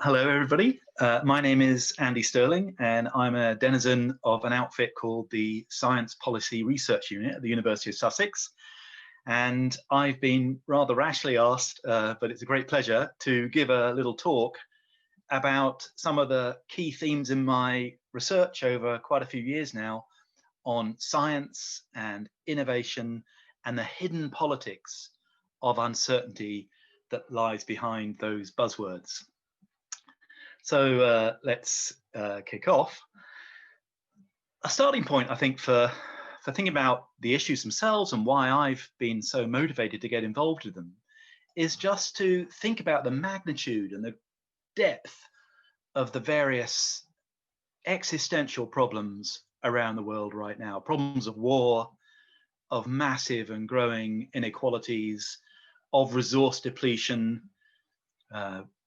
Hello, everybody. My name is Andy Stirling, and I'm a denizen of an outfit called the Science Policy Research Unit at the University of Sussex. And I've been rather rashly asked, but it's a great pleasure, to give a little talk about some of the key themes in my research over quite a few years now on science and innovation and the hidden politics of uncertainty that lies behind those buzzwords. So let's kick off. A starting point, I think, for thinking about the issues themselves and why I've been so motivated to get involved with them is just to think about the magnitude and the depth of the various existential problems around the world right now. Problems of war, of massive and growing inequalities, of resource depletion,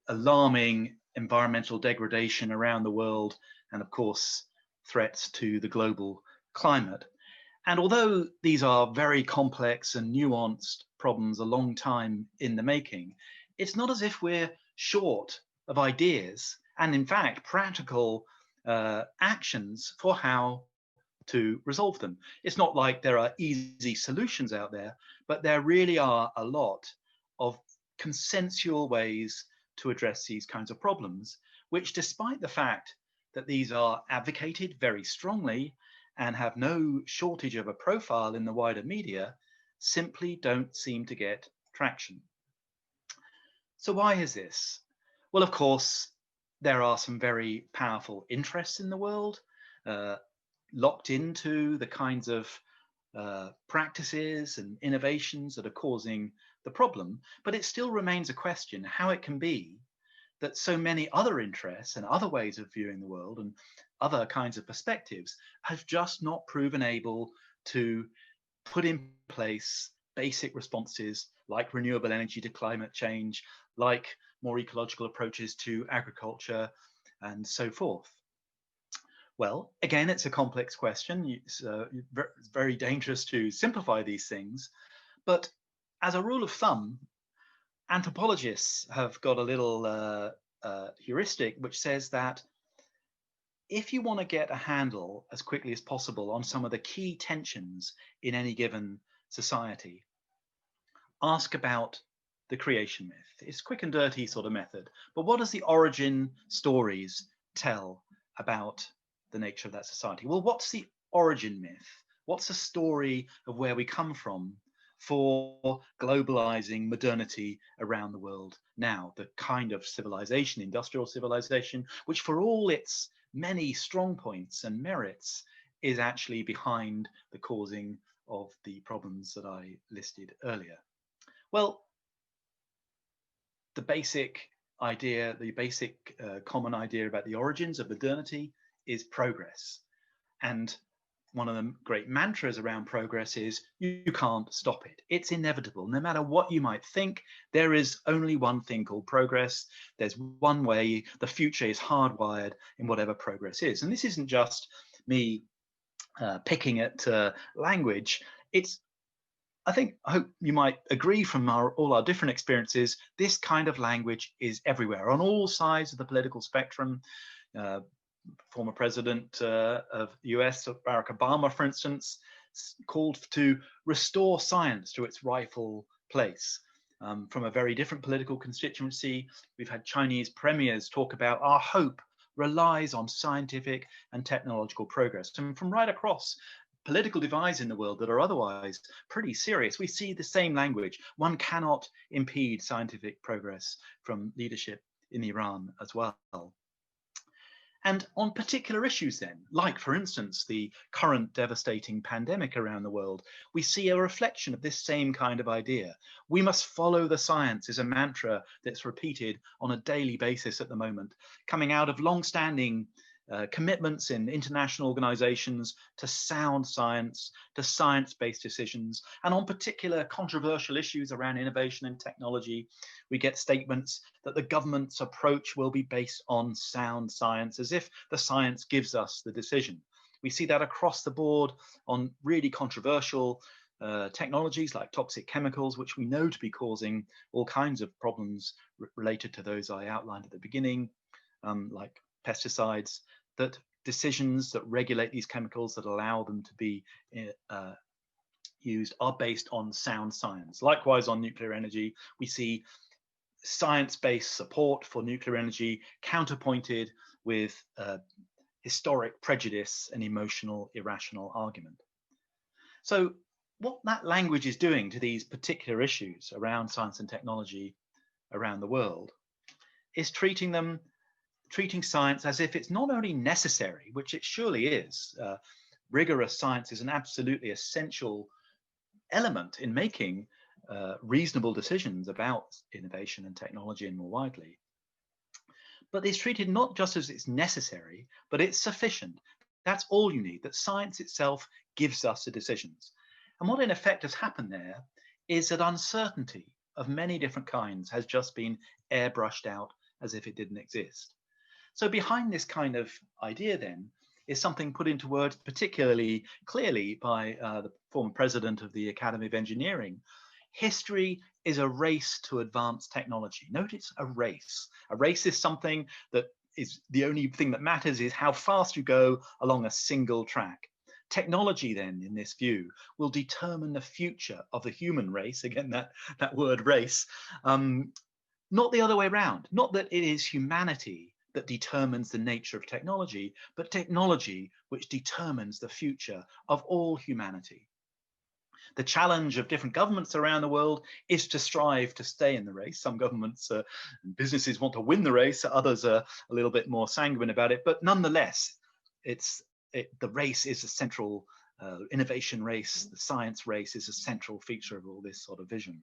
alarming environmental degradation around the world, and of course threats to the global climate. And although these are very complex and nuanced problems a long time in the making, it's not as if we're short of ideas and in fact practical actions for how to resolve them. It's not like there are easy solutions out there, but there really are a lot of consensual ways to address these kinds of problems, which, despite the fact that these are advocated very strongly and have no shortage of a profile in the wider media, simply don't seem to get traction. So why is this? Well, of course, there are some very powerful interests in the world, locked into the kinds of practices and innovations that are causing the problem, but it still remains a question how it can be that so many other interests and other ways of viewing the world and other kinds of perspectives have just not proven able to put in place basic responses like renewable energy to climate change, like more ecological approaches to agriculture, and so forth. Well, again, it's a complex question. It's very dangerous to simplify these things, but as a rule of thumb, anthropologists have got a little heuristic which says that if you want to get a handle as quickly as possible on some of the key tensions in any given society, ask about the creation myth. It's a quick and dirty sort of method, but what does the origin stories tell about the nature of that society? Well, what's the origin myth? What's the story of where we come from for globalizing modernity around the world now, the kind of civilization, industrial civilization, which for all its many strong points and merits is actually behind the causing of the problems that I listed earlier? Well, the basic idea, the basic common idea about the origins of modernity is progress. And one of the great mantras around progress is you can't stop it. It's inevitable. No matter what you might think, there is only one thing called progress. There's one way. The future is hardwired in whatever progress is. And this isn't just me picking at language. I hope you might agree from all our different experiences, this kind of language is everywhere on all sides of the political spectrum. Former president of the US, Barack Obama, for instance, called to restore science to its rightful place. From a very different political constituency, we've had Chinese premiers talk about our hope relies on scientific and technological progress. And from right across political divides in the world that are otherwise pretty serious, we see the same language. One cannot impede scientific progress from leadership in Iran as well. And on particular issues then, like for instance, the current devastating pandemic around the world, we see a reflection of this same kind of idea. We must follow the science is a mantra that's repeated on a daily basis at the moment, coming out of long-standing commitments in international organizations to sound science, to science-based decisions, and on particular controversial issues around innovation and technology, we get statements that the government's approach will be based on sound science, as if the science gives us the decision. We see that across the board on really controversial technologies like toxic chemicals, which we know to be causing all kinds of problems related to those I outlined at the beginning. like pesticides, that decisions that regulate these chemicals, that allow them to be used, are based on sound science. Likewise, on nuclear energy, we see science-based support for nuclear energy counterpointed with historic prejudice and emotional, irrational argument. So what that language is doing to these particular issues around science and technology around the world is treating science as if it's not only necessary, which it surely is. Rigorous science is an absolutely essential element in making reasonable decisions about innovation and technology and more widely. But it's treated not just as it's necessary, but it's sufficient. That's all you need, that science itself gives us the decisions. And what in effect has happened there is that uncertainty of many different kinds has just been airbrushed out as if it didn't exist. So behind this kind of idea then is something put into words particularly clearly by the former president of the Academy of Engineering. History is a race to advance technology. Note it's a race. A race is something that is the only thing that matters is how fast you go along a single track. Technology then, in this view, will determine the future of the human race. Again, that word race, not the other way around. Not that it is humanity that determines the nature of technology, but technology which determines the future of all humanity. The challenge of different governments around the world is to strive to stay in the race. Some governments and businesses want to win the race, others are a little bit more sanguine about it, but nonetheless, the race is a central innovation race, the science race is a central feature of all this sort of vision.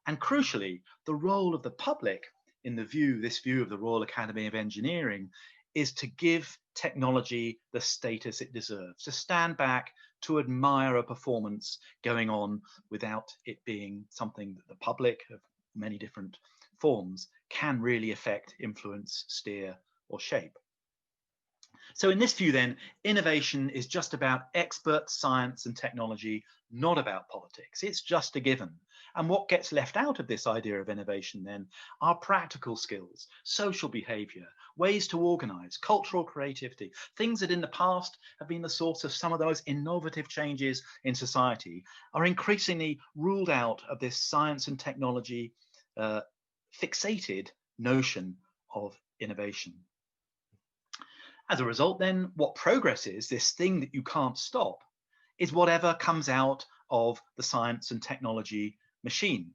And crucially, the role of the public in this view of the Royal Academy of Engineering is to give technology the status it deserves, to stand back, to admire a performance going on without it being something that the public of many different forms can really affect, influence, steer, or shape. So in this view then, innovation is just about expert science and technology, not about politics. It's just a given. And what gets left out of this idea of innovation then are practical skills, social behavior, ways to organize, cultural creativity, things that in the past have been the source of some of the most innovative changes in society are increasingly ruled out of this science and technology fixated notion of innovation. As a result then, what progress is, this thing that you can't stop, is whatever comes out of the science and technology machine.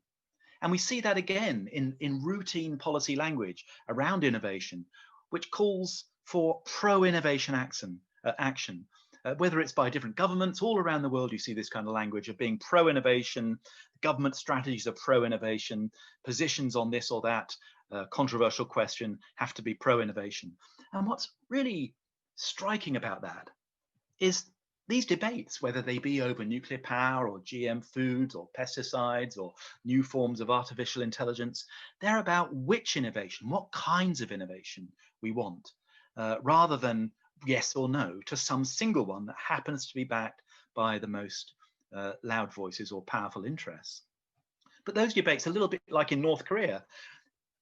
And we see that again in routine policy language around innovation, which calls for pro-innovation action. Whether it's by different governments all around the world, you see this kind of language of being pro-innovation, government strategies are pro-innovation, positions on this or that controversial question have to be pro-innovation. And what's really striking about that is these debates, whether they be over nuclear power or GM foods or pesticides or new forms of artificial intelligence, they're about which innovation, what kinds of innovation we want, rather than yes or no to some single one that happens to be backed by the most loud voices or powerful interests. But those debates are a little bit like in North Korea,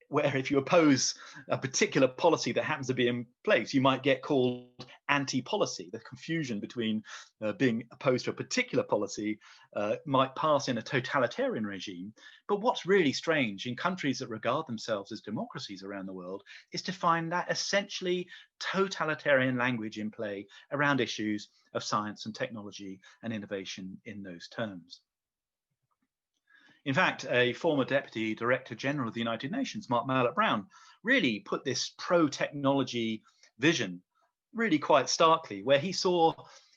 where if you oppose a particular policy that happens to be in place, you might get called anti-policy. The confusion between being opposed to a particular policy might pass in a totalitarian regime. But what's really strange in countries that regard themselves as democracies around the world is to find that essentially totalitarian language in play around issues of science and technology and innovation in those terms. In fact, a former Deputy Director General of the United Nations, Mark Malloch-Brown, really put this pro-technology vision really quite starkly, where he saw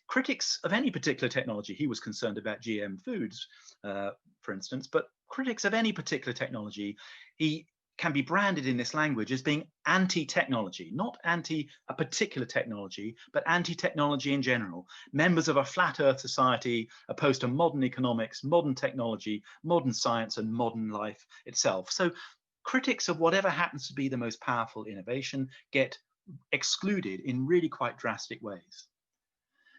critics of any particular technology. He was concerned about GM foods, for instance, but critics of any particular technology, he can be branded in this language as being anti-technology, not anti a particular technology, but anti-technology in general. Members of a flat earth society opposed to modern economics, modern technology, modern science, and modern life itself. So critics of whatever happens to be the most powerful innovation get excluded in really quite drastic ways.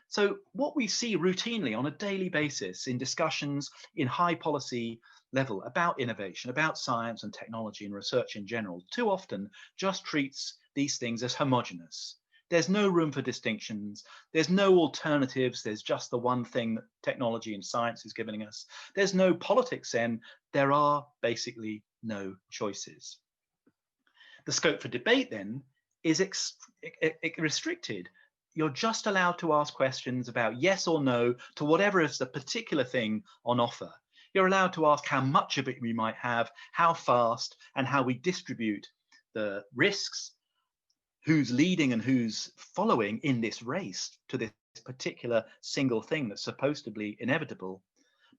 So what we see routinely on a daily basis in discussions in high policy level about innovation, about science and technology and research in general, too often just treats these things as homogenous. There's no room for distinctions. There's no alternatives. There's just the one thing that technology and science is giving us. There's no politics then. There are basically no choices. The scope for debate then is restricted. You're just allowed to ask questions about yes or no to whatever is the particular thing on offer. You're allowed to ask how much of it we might have, how fast, and how we distribute the risks, who's leading and who's following in this race to this particular single thing that's supposed to be inevitable.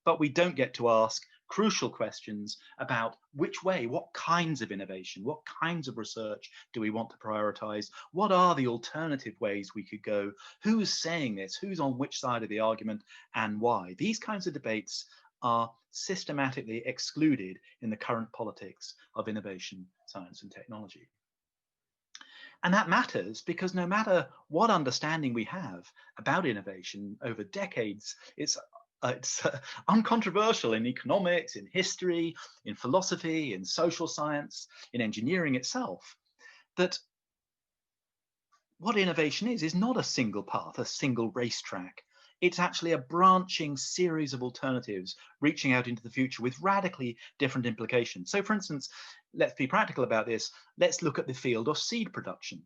But we don't get to ask crucial questions about which way, what kinds of innovation, what kinds of research do we want to prioritize? What are the alternative ways we could go? Who's saying this? Who's on which side of the argument and why? These kinds of debates are systematically excluded in the current politics of innovation, science and technology. And that matters because no matter what understanding we have about innovation over decades, it's uncontroversial in economics, in history, in philosophy, in social science, in engineering itself, that what innovation is not a single path, a single racetrack. It's actually a branching series of alternatives reaching out into the future with radically different implications. So for instance, let's be practical about this. Let's look at the field of seed production.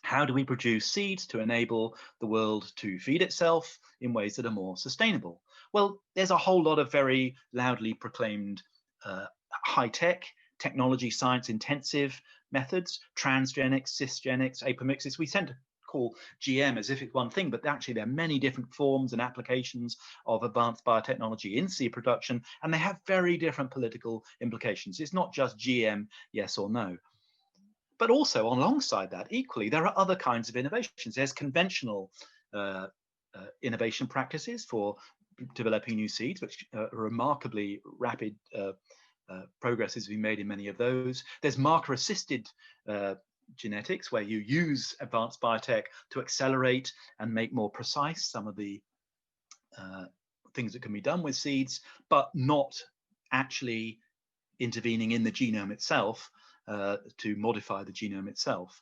How do we produce seeds to enable the world to feed itself in ways that are more sustainable? Well, there's a whole lot of very loudly proclaimed high-tech, technology, science-intensive methods, transgenics, cisgenics, apomixis. We tend to call GM as if it's one thing, but actually there are many different forms and applications of advanced biotechnology in seed production, and they have very different political implications. It's not just GM, yes or no. But also alongside that, equally, there are other kinds of innovations. There's conventional innovation practices for developing new seeds, which remarkably rapid progress has been made in many of those. There's marker-assisted genetics, where you use advanced biotech to accelerate and make more precise some of the things that can be done with seeds, but not actually intervening in the genome itself to modify the genome itself.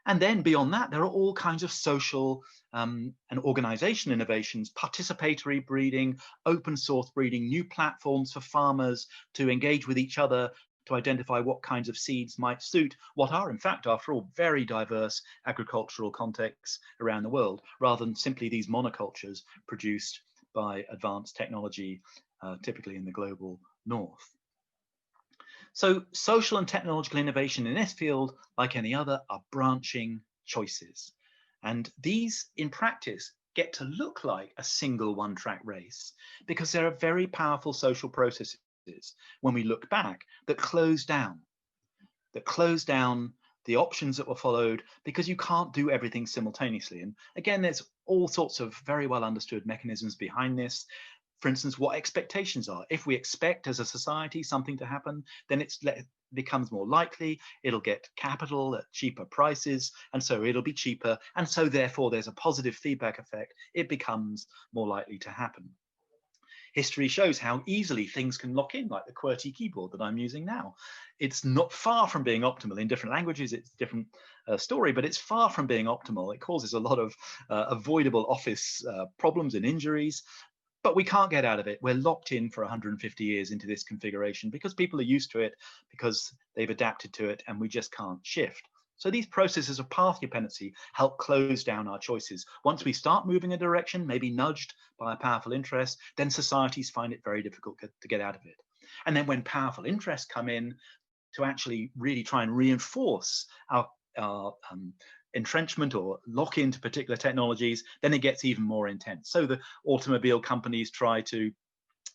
And then beyond that, there are all kinds of social and organization innovations, participatory breeding, open source breeding, new platforms for farmers to engage with each other to identify what kinds of seeds might suit what are, in fact, after all, very diverse agricultural contexts around the world, rather than simply these monocultures produced by advanced technology, typically in the global north. So social and technological innovation in this field, like any other, are branching choices. And these, in practice, get to look like a single one-track race because there are very powerful social processes when we look back that close down the options that were followed, because you can't do everything simultaneously. And again, there's all sorts of very well understood mechanisms behind this. For instance, what expectations are. If we expect as a society something to happen, then it becomes more likely, it'll get capital at cheaper prices, and so it'll be cheaper, and so therefore there's a positive feedback effect. It becomes more likely to happen. History shows how easily things can lock in, like the QWERTY keyboard that I'm using now. It's not far from being optimal. In different languages, it's a different story, but it's far from being optimal. It causes a lot of avoidable office problems and injuries. But we can't get out of it. We're locked in for 150 years into this configuration because people are used to it, because they've adapted to it, and we just can't shift. So these processes of path dependency help close down our choices. Once we start moving a direction, maybe nudged by a powerful interest, then societies find it very difficult to get out of it. And then when powerful interests come in to actually really try and reinforce our entrenchment or lock into particular technologies, then it gets even more intense. So the automobile companies try to,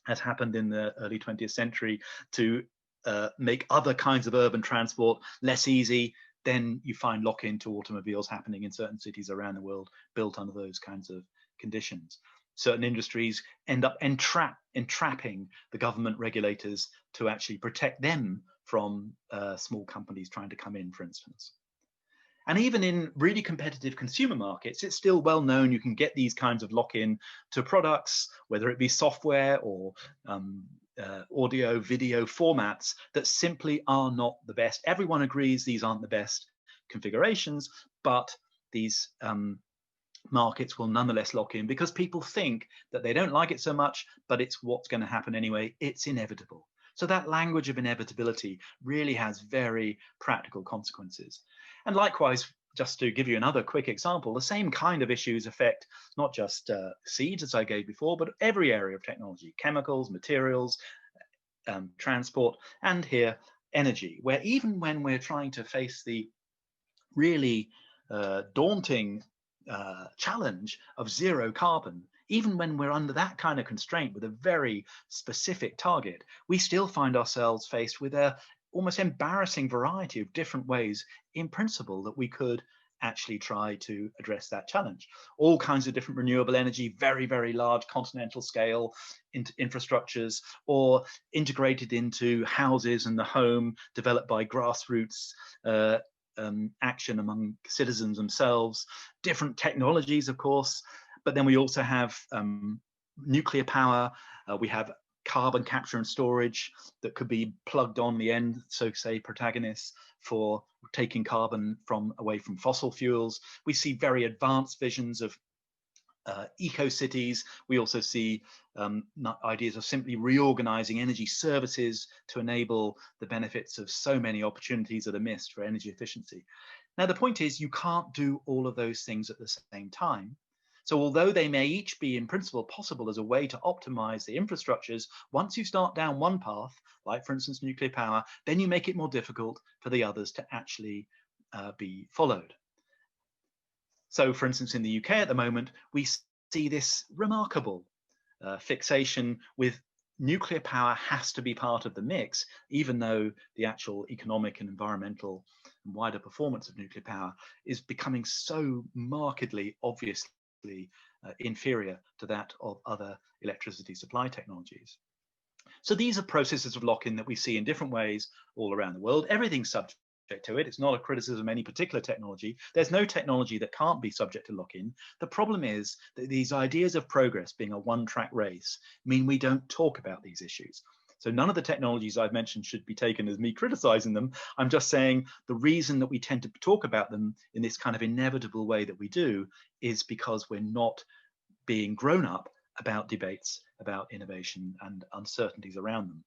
as happened in the early 20th century, to make other kinds of urban transport less easy. Then you find lock-in to automobiles happening in certain cities around the world built under those kinds of conditions. Certain industries end up entrapping the government regulators to actually protect them from small companies trying to come in, for instance. And even in really competitive consumer markets, it's still well known you can get these kinds of lock-in to products, whether it be software or audio, video formats that simply are not the best. Everyone agrees these aren't the best configurations, but these markets will nonetheless lock in because people think that they don't like it so much, but it's what's going to happen anyway. It's inevitable. So that language of inevitability really has very practical consequences. And likewise, just to give you another quick example, the same kind of issues affect not just seeds, as I gave before, but every area of technology: chemicals, materials, transport, and here energy, where even when we're trying to face the really daunting challenge of zero carbon, even when we're under that kind of constraint with a very specific target, we still find ourselves faced with a almost embarrassing variety of different ways in principle that we could actually try to address that challenge. All kinds of different renewable energy, very, very large continental scale infrastructures, or integrated into houses and the home, developed by grassroots action among citizens themselves, different technologies, of course, but then we also have nuclear power, we have carbon capture and storage that could be plugged on the end, so say protagonists for taking carbon away from fossil fuels. We see very advanced visions of eco-cities. We also see ideas of simply reorganizing energy services to enable the benefits of so many opportunities that are missed for energy efficiency. Now, the point is you can't do all of those things at the same time. So although they may each be in principle possible as a way to optimize the infrastructures, once you start down one path, like for instance nuclear power, then you make it more difficult for the others to actually be followed. So for instance, in the UK at the moment, we see this remarkable fixation with nuclear power has to be part of the mix, even though the actual economic and environmental and wider performance of nuclear power is becoming so markedly, obviously inferior to that of other electricity supply technologies. So these are processes of lock-in that we see in different ways all around the world. Everything's subject to it. It's not a criticism of any particular technology. There's no technology that can't be subject to lock-in. The problem is that these ideas of progress being a one-track race mean we don't talk about these issues. So none of the technologies I've mentioned should be taken as me criticizing them. I'm just saying the reason that we tend to talk about them in this kind of inevitable way that we do is because we're not being grown up about debates about innovation and uncertainties around them.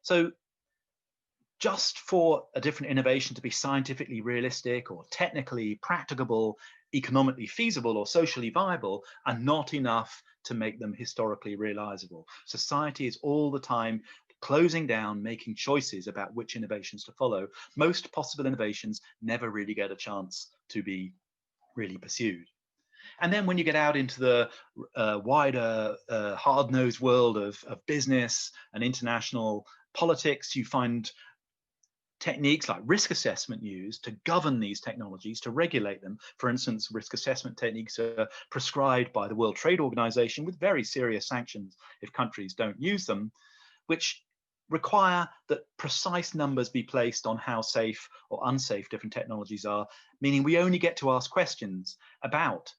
So just for a different innovation to be scientifically realistic or technically practicable, economically feasible or socially viable are not enough to make them historically realizable. Society is all the time closing down, making choices about which innovations to follow. Most possible innovations never really get a chance to be really pursued. And then when you get out into the wider hard-nosed world of business and international politics, you find techniques like risk assessment used to govern these technologies, to regulate them. For instance, risk assessment techniques are prescribed by the World Trade Organization with very serious sanctions if countries don't use them, which require that precise numbers be placed on how safe or unsafe different technologies are, meaning we only get to ask questions about,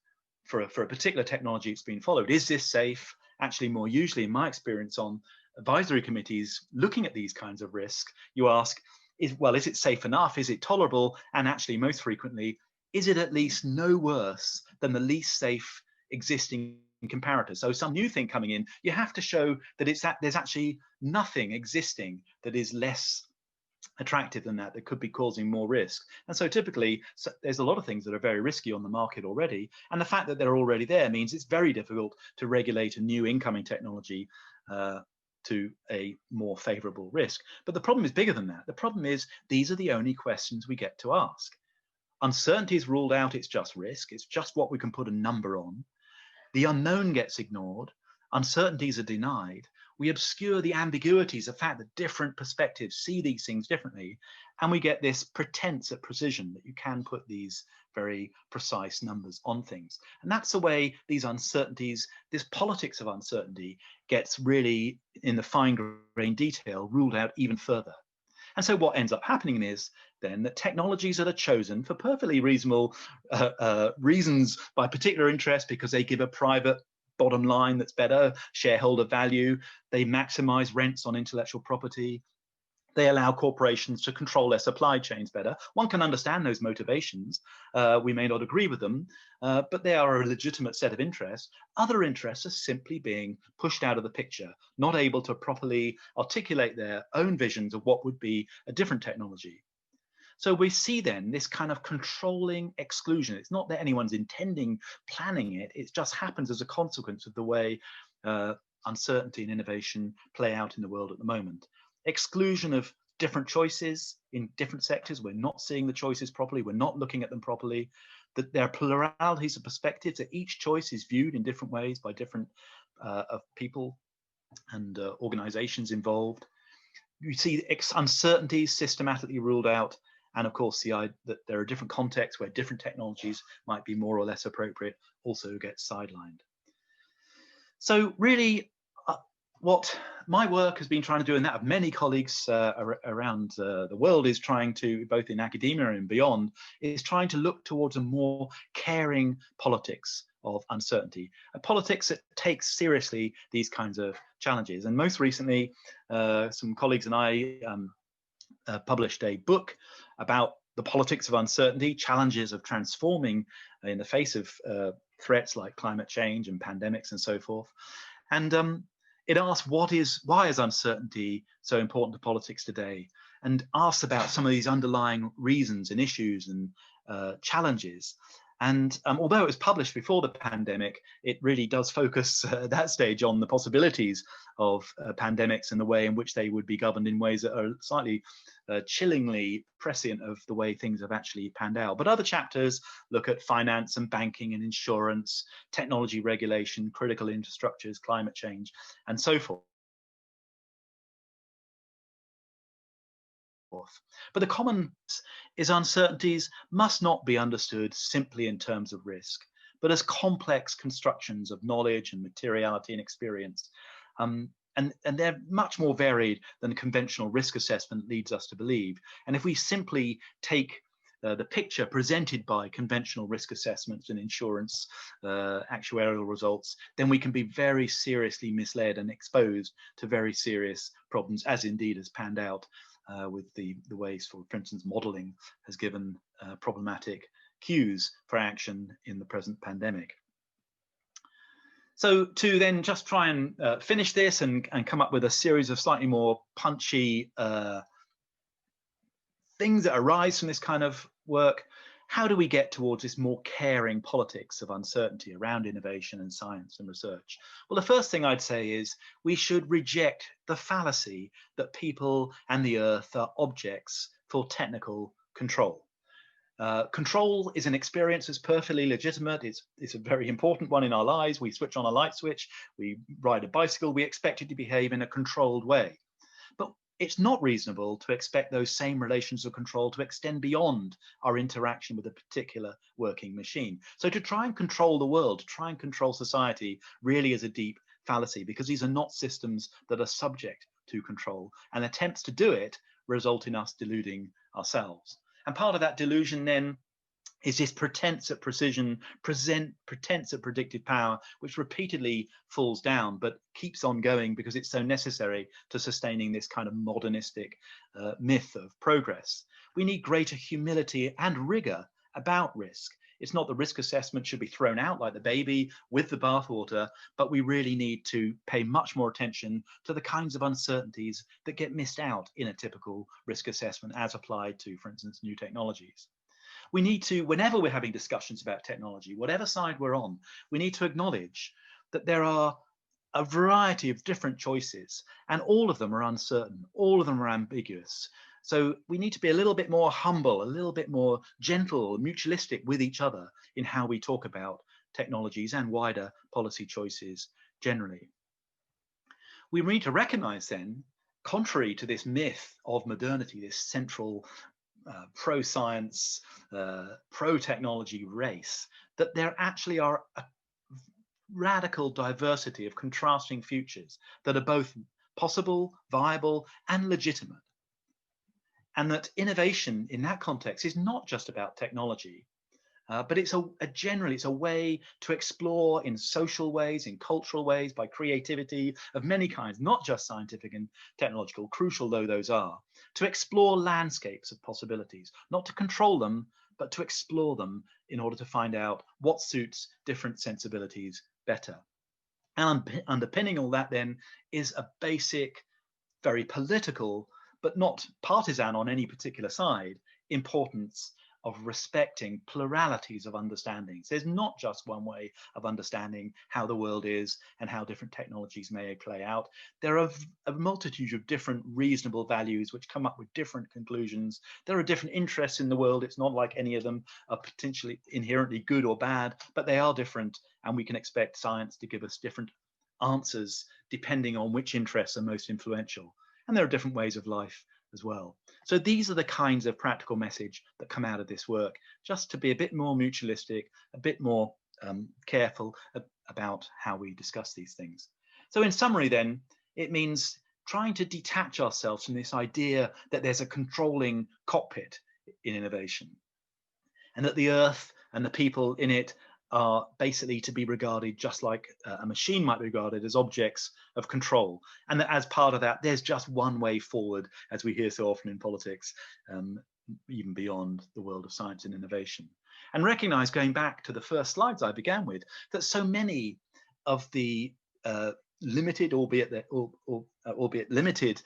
for a particular technology it's been followed, is this safe? Actually, more usually, in my experience on advisory committees looking at these kinds of risk, you ask, is it safe enough? Is it tolerable? And actually, most frequently, is it at least no worse than the least safe existing comparator? So some new thing coming in, you have to show that there's actually nothing existing that is less attractive than that could be causing more risk. And so typically there's a lot of things that are very risky on the market already, and the fact that they're already there means it's very difficult to regulate a new incoming technology to a more favorable risk. But the problem is bigger than that. The problem is these are the only questions we get to ask. Uncertainty is ruled out, it's just risk, it's just what we can put a number on. The unknown gets ignored, uncertainties are denied, we obscure the ambiguities, the fact that different perspectives see these things differently, and we get this pretense at precision that you can put these very precise numbers on things. And that's the way these uncertainties, this politics of uncertainty, gets really, in the fine-grained detail, ruled out even further. And so what ends up happening is then that technologies that are chosen for perfectly reasonable reasons by particular interest, because they give a private bottom line that's better, shareholder value, they maximize rents on intellectual property, they allow corporations to control their supply chains better. One can understand those motivations. We may not agree with them, but they are a legitimate set of interests. Other interests are simply being pushed out of the picture, not able to properly articulate their own visions of what would be a different technology. So we see then this kind of controlling exclusion. It's not that anyone's planning it. It just happens as a consequence of the way uncertainty and innovation play out in the world at the moment. Exclusion of different choices in different sectors. We're not seeing the choices properly. We're not looking at them properly. That there are pluralities of perspectives, that each choice is viewed in different ways by different of people and organizations involved. You see uncertainties systematically ruled out. And of course, that there are different contexts where different technologies might be more or less appropriate also get sidelined. So really, what my work has been trying to do, and that of many colleagues around the world, is trying to, both in academia and beyond, is trying to look towards a more caring politics of uncertainty, a politics that takes seriously these kinds of challenges. And most recently, some colleagues and I published a book about the politics of uncertainty, challenges of transforming in the face of threats like climate change and pandemics and so forth. And it asks, why is uncertainty so important to politics today? And asks about some of these underlying reasons and issues and challenges. And although it was published before the pandemic, it really does focus at that stage on the possibilities of pandemics and the way in which they would be governed in ways that are slightly chillingly prescient of the way things have actually panned out. But other chapters look at finance and banking and insurance, technology regulation, critical infrastructures, climate change, and so forth. But the common is uncertainties must not be understood simply in terms of risk, but as complex constructions of knowledge and materiality and experience. And they're much more varied than conventional risk assessment leads us to believe. And if we simply take the picture presented by conventional risk assessments and insurance actuarial results, then we can be very seriously misled and exposed to very serious problems, as indeed has panned out with the ways, for instance, modeling has given problematic cues for action in the present pandemic. So to then just try and finish this and come up with a series of slightly more punchy things that arise from this kind of work, how do we get towards this more caring politics of uncertainty around innovation and science and research? Well, the first thing I'd say is we should reject the fallacy that people and the earth are objects for technical control. Control is an experience that's perfectly legitimate. It's a very important one in our lives. We switch on a light switch, we ride a bicycle, we expect it to behave in a controlled way. But it's not reasonable to expect those same relations of control to extend beyond our interaction with a particular working machine. So to try and control the world, to try and control society, really is a deep fallacy, because these are not systems that are subject to control, and attempts to do it result in us deluding ourselves. And part of that delusion then is this pretense at precision, pretense at predictive power, which repeatedly falls down, but keeps on going because it's so necessary to sustaining this kind of modernistic myth of progress. We need greater humility and rigor about risk. It's not the risk assessment should be thrown out like the baby with the bathwater, but we really need to pay much more attention to the kinds of uncertainties that get missed out in a typical risk assessment as applied to, for instance, new technologies. We need to, whenever we're having discussions about technology, whatever side we're on, we need to acknowledge that there are a variety of different choices, and all of them are uncertain, all of them are ambiguous. So we need to be a little bit more humble, a little bit more gentle, mutualistic with each other in how we talk about technologies and wider policy choices generally. We need to recognize then, contrary to this myth of modernity, this central pro-science, pro-technology race, that there actually are a radical diversity of contrasting futures that are both possible, viable, and legitimate. and that innovation in that context is not just about technology, but it's generally it's a way to explore in social ways, in cultural ways, by creativity of many kinds, not just scientific and technological, crucial though those are, to explore landscapes of possibilities, not to control them, but to explore them in order to find out what suits different sensibilities better. And underpinning all that then is a basic, very political, but not partisan on any particular side, importance of respecting pluralities of understandings. There's not just one way of understanding how the world is and how different technologies may play out. There are a multitude of different reasonable values which come up with different conclusions. There are different interests in the world. It's not like any of them are potentially inherently good or bad, but they are different, and we can expect science to give us different answers depending on which interests are most influential. And there are different ways of life as well. So these are the kinds of practical message that come out of this work, just to be a bit more mutualistic, a bit more careful about how we discuss these things. So in summary then, it means trying to detach ourselves from this idea that there's a controlling cockpit in innovation, and that the earth and the people in it are basically to be regarded just like a machine might be regarded, as objects of control. And that as part of that, there's just one way forward, as we hear so often in politics, even beyond the world of science and innovation. And recognize, going back to the first slides I began with, that so many of the limited, albeit limited,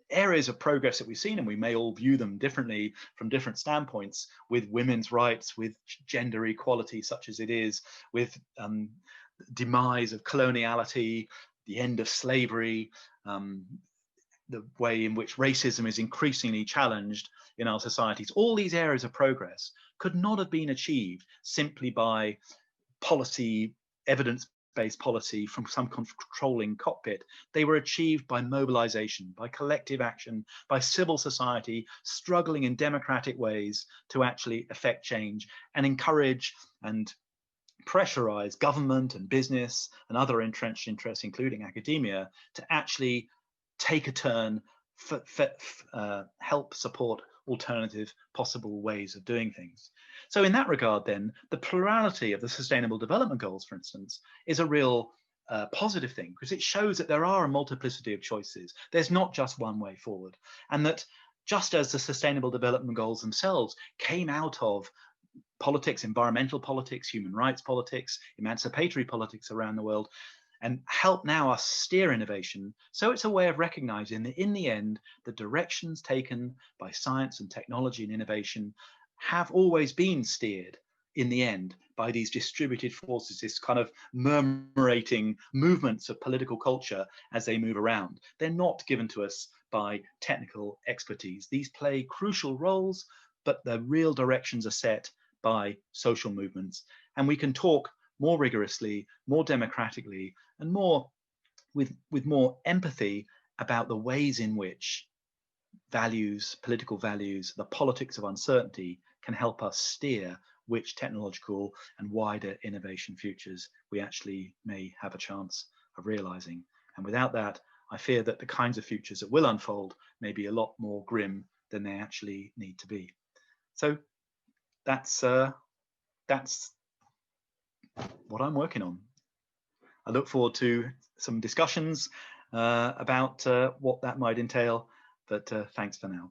areas of progress that we've seen, and we may all view them differently from different standpoints, with women's rights, with gender equality such as it is, with demise of coloniality, the end of slavery, the way in which racism is increasingly challenged in our societies. All these areas of progress could not have been achieved simply by policy, evidence-based policy from some controlling cockpit. They were achieved by mobilization, by collective action, by civil society struggling in democratic ways to actually effect change and encourage and pressurize government and business and other entrenched interests, including academia, to actually take a turn, help support alternative possible ways of doing things. So in that regard then, the plurality of the Sustainable Development Goals, for instance, is a real positive thing, because it shows that there are a multiplicity of choices. There's not just one way forward, and that just as the Sustainable Development Goals themselves came out of politics, environmental politics, human rights politics, emancipatory politics around the world, and help now us steer innovation. So it's a way of recognizing that in the end, the directions taken by science and technology and innovation have always been steered in the end by these distributed forces, this kind of murmurating movements of political culture as they move around. They're not given to us by technical expertise. These play crucial roles, but the real directions are set by social movements. And we can talk more rigorously, more democratically, and more with more empathy about the ways in which values, political values, the politics of uncertainty can help us steer which technological and wider innovation futures we actually may have a chance of realizing. And without that, I fear that the kinds of futures that will unfold may be a lot more grim than they actually need to be. So that's what I'm working on. I look forward to some discussions about what that might entail, but thanks for now.